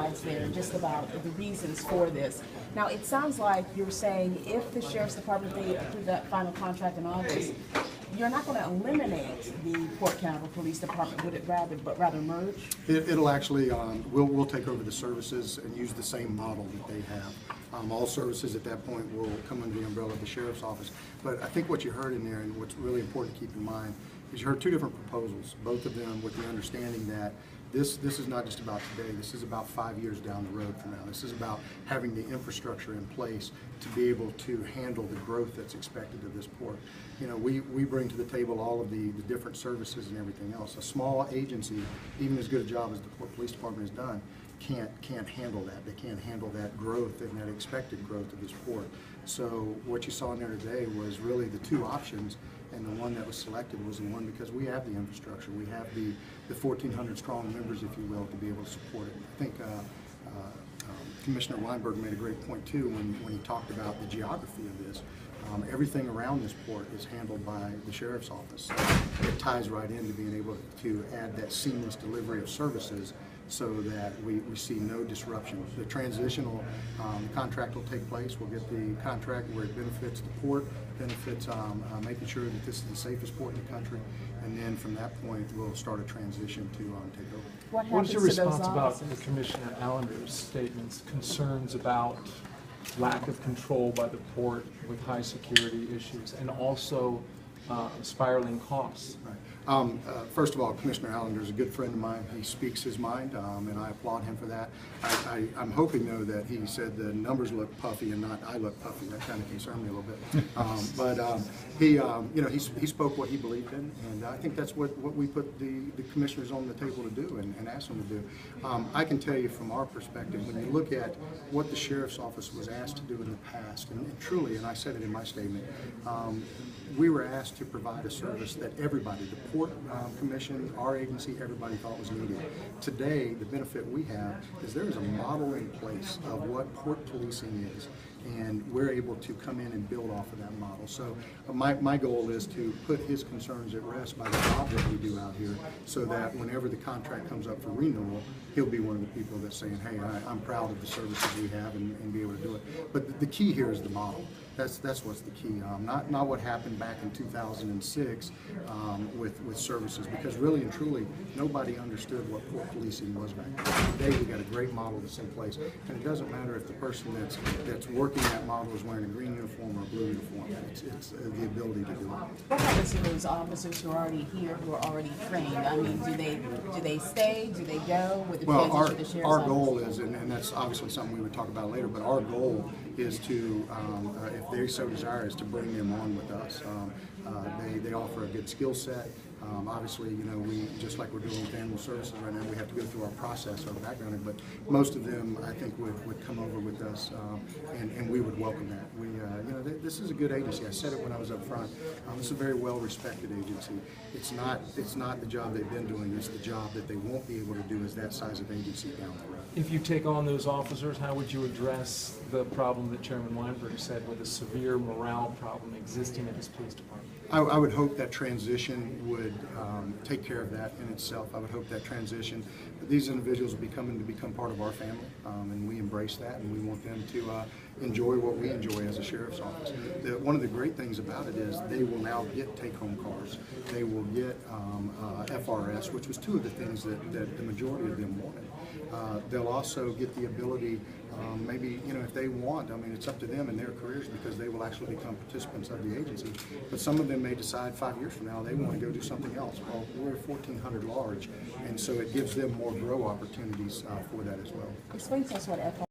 slides there just about the reasons for this. Now, it sounds like you're saying if the Sheriff's Department, they approve that final contract in August, you're not going to eliminate the Port Canaveral Police Department, but rather merge? It'll actually, we'll take over the services and use the same model that they have. All services at that point will come under the umbrella of the Sheriff's Office. But I think what you heard in there, and what's really important to keep in mind, is you heard two different proposals, both of them with the understanding that this is not just about today, this is about 5 years down the road from now. This is about having the infrastructure in place to be able to handle the growth that's expected of this port. You know, we bring to the table all of the different services and everything else. A small agency, even as good a job as the Port Police Department has done, can't handle that. They can't handle that growth and that expected growth of this port. So what you saw in there today was really the two options, and the one that was selected was the one because we have the infrastructure. We have the 1,400 strong members, if you will, to be able to support it. I think Commissioner Weinberg made a great point too when he talked about the geography of this. Everything around this port is handled by the Sheriff's Office. So it ties right into being able to add that seamless delivery of services so that we see no disruption. The transitional contract will take place. We'll get the contract where it benefits the port, benefits making sure that this is the safest port in the country, and then from that point we'll start a transition to take over. What is your response about Commissioner Allender's statements, concerns about lack of control by the port with high security issues and also spiraling costs? Right. First of all, Commissioner Allender is a good friend of mine. He speaks his mind, and I applaud him for that. I'm hoping, though, that he said the numbers look puffy and not I look puffy. That kind of concerned me a little bit. But he spoke what he believed in, and I think that's what we put the commissioners on the table to do and asked them to do. I can tell you from our perspective, when you look at what the Sheriff's Office was asked to do in the past, and truly, and I said it in my statement, we were asked to provide a service that everybody, the Port Commission, our agency, everybody thought was needed. Today, the benefit we have is there is a model in place of what port policing is, and we're able to come in and build off of that model. So my goal is to put his concerns at rest by the job that we do out here, so that whenever the contract comes up for renewal, he'll be one of the people that's saying, hey, I'm proud of the services we have and be able to do it. But the key here is the model. That's what's the key. Not what happened back in 2006 with services, because really and truly nobody understood what port policing was back then. Today we got a great model that's in place, and it doesn't matter if the person that's working that model is wearing a green uniform or a blue uniform. It's the ability to do it. What happens to those officers who are already here, who are already trained? I mean, do they stay? Do they go with the transition to the Sheriff's our Office? goal is, and that's obviously something we would talk about later, but our goal is to, if they so desire, is to bring them on with us. They offer a good skill set. Obviously, you know, we, just like we're doing with animal services right now, we have to go through our process, our background, but most of them, I think, would come over with us, and we would welcome that. We, you know, this is a good agency. I said it when I was up front. This is a very well-respected agency. It's not the job they've been doing. It's the job that they won't be able to do as that size of agency down the road. If you take on those officers, how would you address the problem that Chairman Weinberg said with a severe morale problem existing at his police department? I would hope that transition would take care of that in itself. I would hope that transition, these individuals will become part of our family, and we embrace that, and we want them to enjoy what we enjoy as a Sheriff's Office. One of the great things about it is they will now get take-home cars. They will get FRS, which was two of the things that the majority of them wanted. They'll also get the ability, maybe, you know, if they want, I mean, it's up to them in their careers, because they will actually become participants of the agency. But some of them may decide 5 years from now they want to go do something else. Well, we're 1,400 large, and so it gives them more grow opportunities for that as well. Explain to us what FRS